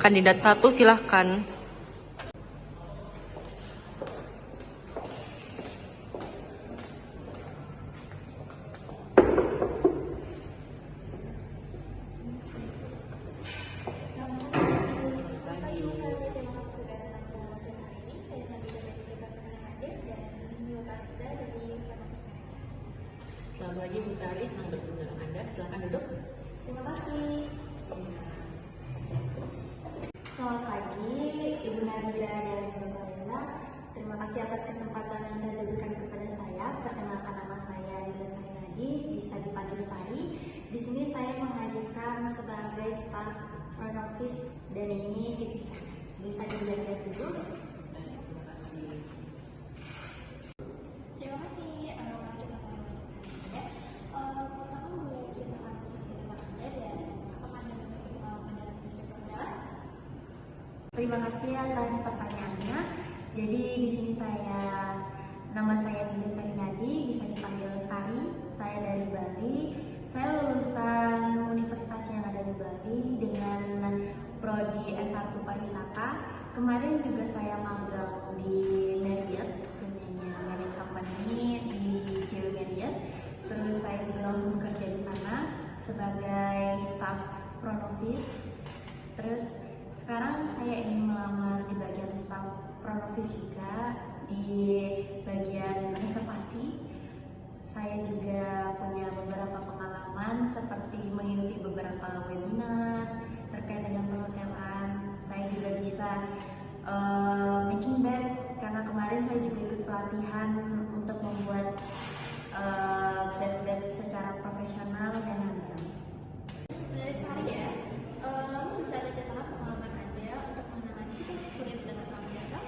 Kandidat 1 silahkan. Selamat pagi Bu Sari, senang bertemu dengan Anda. Silakan duduk. Terima kasih. Selamat pagi, Ibu Nadira dan Bapak Reza. Terima kasih atas kesempatan yang telah diberikan kepada saya. Perkenalkan, nama saya Nida Sarinadi, bisa dipanggil Sari. Di sini saya mengajukan sebagai staf front office dan ini CV saya. Bisa dilihat dulu. Terima kasih. Terima kasih. Kita mulai ya. Pertama boleh ceritakan sedikit tentang Anda dan apakah Anda memiliki pengalaman dalam industri perhotelan? Terima kasih atas pertanyaannya. Jadi di sini nama saya Nida Sarinadi, bisa dipanggil Sari. Saya dari Bali. Saya lulusan universitas yang ada di Bali dengan prodi S1 Pariwisata. Kemarin juga saya magang di Marriott, punyanya Marriott Company di JW Marriott. Terus saya juga langsung bekerja di sana sebagai staff front office. Terus sekarang saya ingin melamar di bagian staff front office juga di bagian reservasi. Saya juga punya beberapa pengalaman seperti mengikuti beberapa webinar terkait dengan perhotelan. Saya juga bisa making bed karena kemarin saya juga ikut pelatihan untuk membuat bed secara profesional dan handal. Menarik sekali ya. Lalu bisa ada ceritakan pengalaman Anda untuk menangani situasi sulit dengan tamu datang?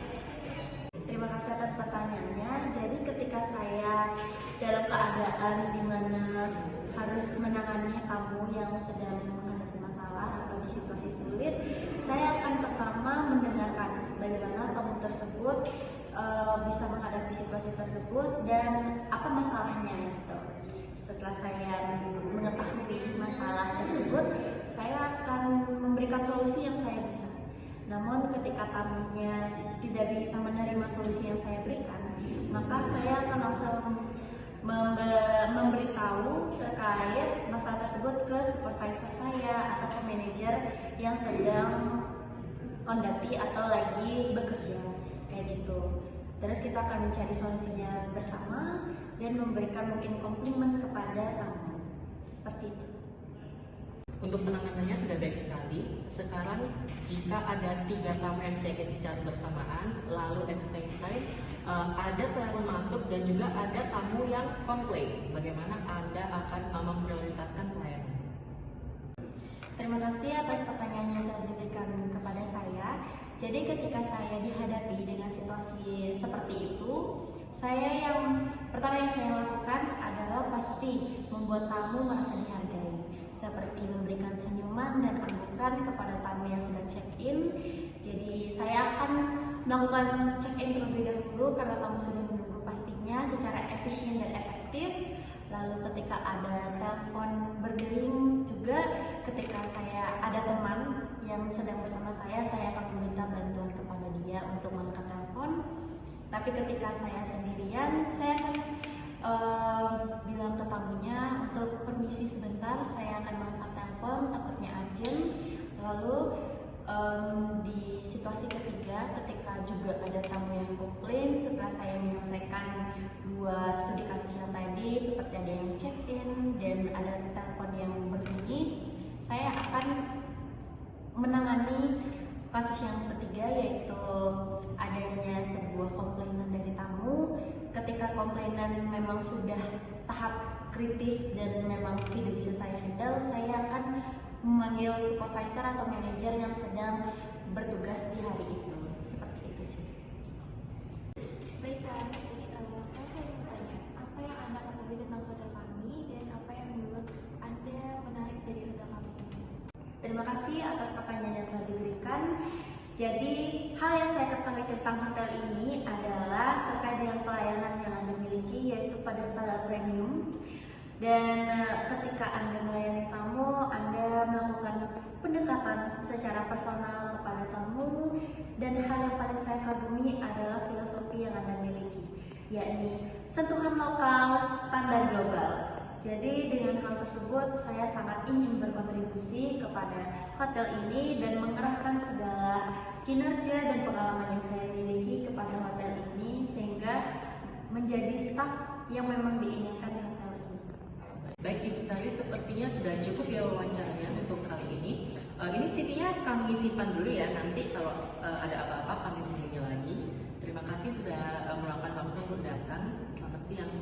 Terima kasih atas pertanyaannya. Jadi ketika saya dalam keadaan di mana harus menangani tamu yang sedang menghadapi masalah atau di situasi sulit, saya akan pertama mendengarkan bagaimana tamu tersebut bisa menghadapi situasi tersebut dan apa masalahnya gitu. Setelah saya mengetahui masalah tersebut, saya akan memberikan solusi yang saya bisa. Namun ketika tamunya tidak bisa menerima solusi yang saya berikan, maka saya akan langsung memberitahu terkait masalah tersebut ke supervisor saya atau ke manajer yang sedang kondati atau lagi bekerja, kayak gitu. Terus kita akan mencari solusinya bersama dan memberikan mungkin komplimen kepada tamu, seperti itu. Untuk penanganannya sudah baik sekali. Sekarang jika ada 3 tamu yang check-in secara bersamaan, lalu at the same time ada telepon masuk dan juga ada tamu yang komplain, bagaimana Anda akan memprioritaskan pelayanan? Terima kasih atas pertanyaan yang telah diberikan kepada saya. Jadi ketika saya dihadapi dengan situasi seperti itu, pertama yang saya lakukan adalah pasti membuat tamu merasa dihargai, seperti memberikan senyuman dan anggukan kepada tamu yang sedang check-in. Jadi saya akan melakukan check-in terlebih dahulu karena tamu sudah menunggu pastinya secara efisien dan efektif. Lalu ketika ada telepon berdering juga, ketika saya ada teman yang sedang bersama saya akan meminta bantuan kepada dia untuk mengangkat telepon. Tapi ketika saya sendirian, saya akan bilang ke tamunya untuk permisi sebentar, saya akan mengangkat telepon, takutnya urgent. Lalu di situasi ketiga, ketika juga ada tamu yang komplain, setelah saya menyelesaikan 2 studi kasus yang tadi, seperti ada yang check-in dan ada telepon yang berbunyi, saya akan menangani kasus yang ketiga, yaitu adanya sebuah komplainan dari tamu. Ketika komplainan memang sudah tahap kritis dan memang tidak bisa saya handle, saya akan memanggil supervisor atau manajer yang sedang bertugas di hari itu. Seperti itu sih. Baik, sekarang saya mau tanya, apa yang Anda ketahui tentang hotel kami dan apa yang menurut Anda menarik dari hotel kami? Terima kasih atas pertanyaan yang telah diberikan. Jadi, hal yang saya ketahui tentang hotel ini adalah terkait dengan pelayanan yang Anda miliki, yaitu pada standar premium. Dan ketika Anda melayani tamu, Anda melakukan pendekatan secara personal kepada tamu, dan hal yang paling saya kagumi adalah filosofi yang Anda miliki, yakni sentuhan lokal, standar global. Jadi dengan hal tersebut saya sangat ingin berkontribusi kepada hotel ini dan mengerahkan segala kinerja dan pengalaman yang saya miliki kepada hotel ini sehingga menjadi staf yang memang diinginkan di hotel ini. Baik Ibu Sari, sepertinya sudah cukup ya wawancaranya untuk kali ini. Ini CV-nya kami simpan dulu ya, nanti kalau ada apa-apa kami hubungi lagi. Terima kasih sudah meluangkan waktu untuk datang. Selamat siang.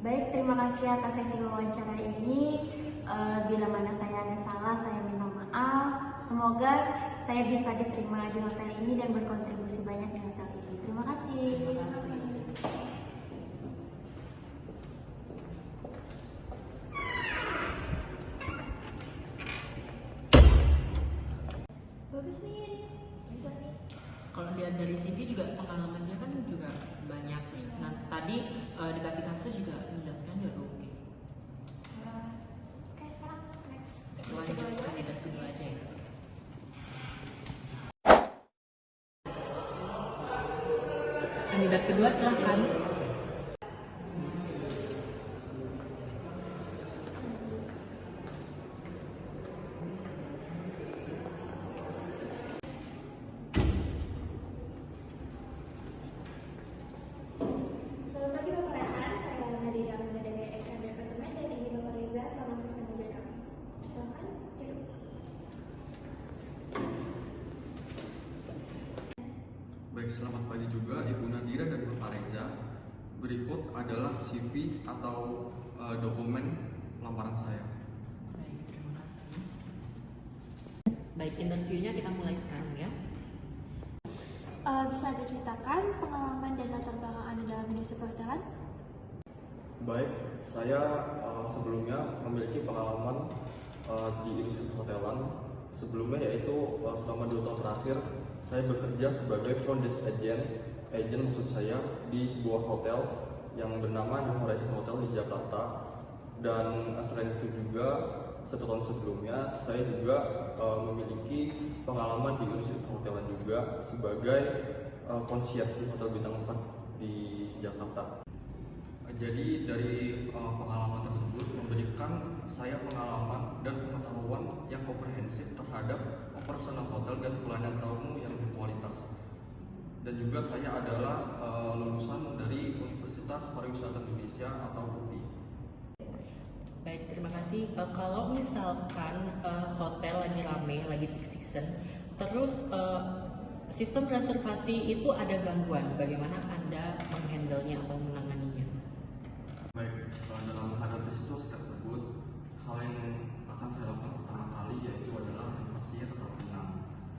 Baik, terima kasih atas sesi wawancara ini. Bila mana saya ada salah, saya minta maaf. Semoga saya bisa diterima di hotel ini dan berkontribusi banyak di hotel ini. Terima kasih. Terima kasih. Bagus nih, bisa nih. Kalau lihat dari CV juga pengalamannya kan juga banyak. Terus, nah, tadi dikasih kasus juga menjelaskan juga oke. Oke, sekarang next. Lanjut kandidat kedua aja ya. Kandidat kedua silahkan. Selamat pagi Bapak Rehan, saya Nadia Amanda dari HR Departemen dan ini Bapak Reza, front office manager kami. Silakan duduk. Baik, selamat pagi juga Ibu Nadira dan Bapak Reza. Berikut adalah CV atau dokumen lamaran saya. Baik, terima kasih. Baik, interviewnya kita mulai sekarang ya. Bisa diceritakan pengalaman dan latar belakang Anda dalam industri perhotelan? Baik, saya sebelumnya memiliki pengalaman di industri perhotelan. Sebelumnya yaitu selama 2 tahun terakhir saya bekerja sebagai front desk agent maksud saya di sebuah hotel yang bernama New Horizon Hotel di Jakarta. Dan selain itu juga 1 tahun sebelumnya saya juga memiliki pengalaman di industri perhotelan juga sebagai concierge di Hotel Bintang 4 di Jakarta. Jadi dari pengalaman tersebut memberikan saya pengalaman dan pengetahuan yang komprehensif terhadap operasional hotel dan pelayanan tamu yang berkualitas. Dan juga saya adalah lulusan dari Universitas Pariwisata Indonesia atau UPI. Baik, terima kasih. Kalau misalkan hotel lagi rame, lagi peak season, terus sistem reservasi itu ada gangguan, bagaimana Anda menghandle-nya atau menanganinya? Baik, dalam menghadapi situasi tersebut, hal yang akan saya lakukan pertama kali yaitu adalah motivasinya tetap tenang.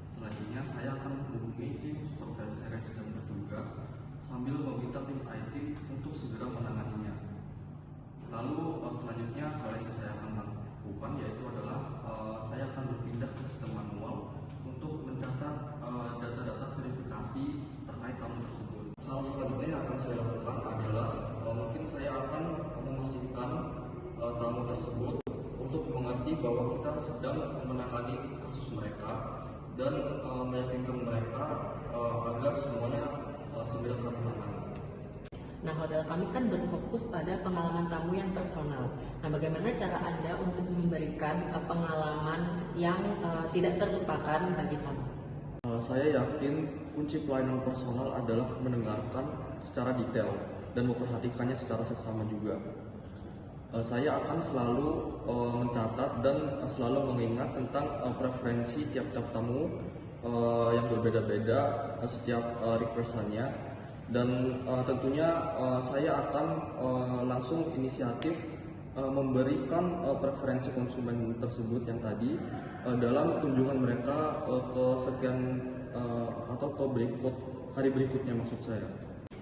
Selanjutnya saya akan menghubungi tim supervisor yang sedang bertugas sambil meminta tim IT untuk segera menanganinya. Lalu selanjutnya hal yang saya akan lakukan yaitu adalah saya akan berpindah ke sistem manual untuk mencatat data-data verifikasi terkait tamu tersebut. Hal selanjutnya yang akan saya lakukan adalah mungkin saya akan memastikan tamu tersebut untuk mengerti bahwa kita sedang menangani kasus mereka dan meyakinkan mereka agar semuanya segera kami tangani. Nah, hotel kami kan berfokus pada pengalaman tamu yang personal. Nah, bagaimana cara Anda untuk memberikan pengalaman yang tidak terlupakan bagi tamu? Saya yakin kunci pelayanan personal adalah mendengarkan secara detail dan memperhatikannya secara seksama juga. Saya akan selalu mencatat dan selalu mengingat tentang preferensi tiap-tiap tamu yang berbeda-beda setiap requestannya. Dan tentunya saya akan langsung inisiatif memberikan preferensi konsumen tersebut yang tadi dalam kunjungan mereka ke sekian atau ke hari berikutnya maksud saya.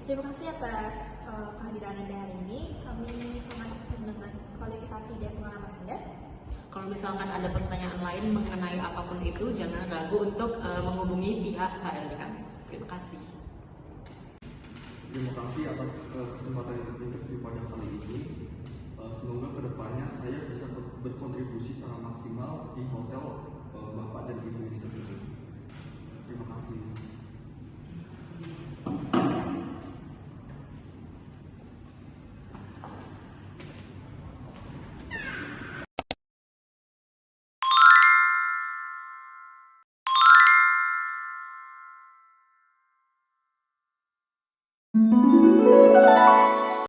Terima kasih atas kehadiran Anda hari ini. Kami sangat senang dengan kualifikasi dan pengalaman Anda. Kalau misalkan ada pertanyaan lain mengenai apapun itu, jangan ragu untuk menghubungi pihak HRD kami. Terima kasih. Terima kasih atas kesempatan interview pada kali ini. Semoga kedepannya saya bisa berkontribusi secara maksimal di hotel bapak dan ibu itu sendiri. Terima kasih. Terima kasih.